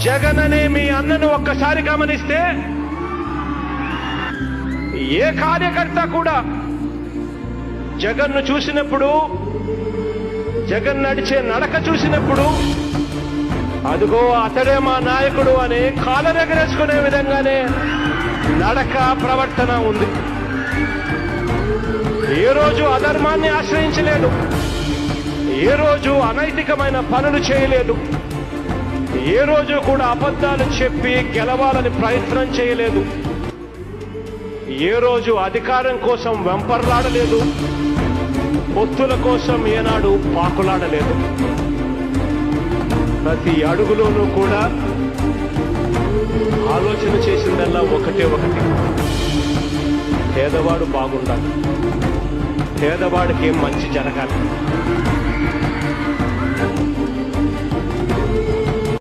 జగన్ అనే మీ అన్నను ఒక్కసారి గమనిస్తే ఏ కార్యకర్త కూడా జగన్ను చూసినప్పుడు, జగన్ నడిచే నడక చూసినప్పుడు అదిగో అతడే మా నాయకుడు అని కాలరెగరేసుకునే విధంగానే నడక ప్రవర్తన ఉంది. ఏ రోజు అధర్మాన్ని ఆశ్రయించలేదు, ఏ రోజు అనైతికమైన పనులు చేయలేదు, ఏ రోజు కూడా అబద్ధాలు చెప్పి గెలవాలని ప్రయత్నం చేయలేదు, ఏ రోజు అధికారం కోసం వెంపర్లాడలేదు, పొత్తుల కోసం ఏనాడు పాకులాడలేదు. ప్రతి అడుగులోనూ కూడా ఆలోచన చేసిందల్లా ఒకటి, పేదవాడు బాగుండాలి, పేదవాడికి మంచి జరగాలి.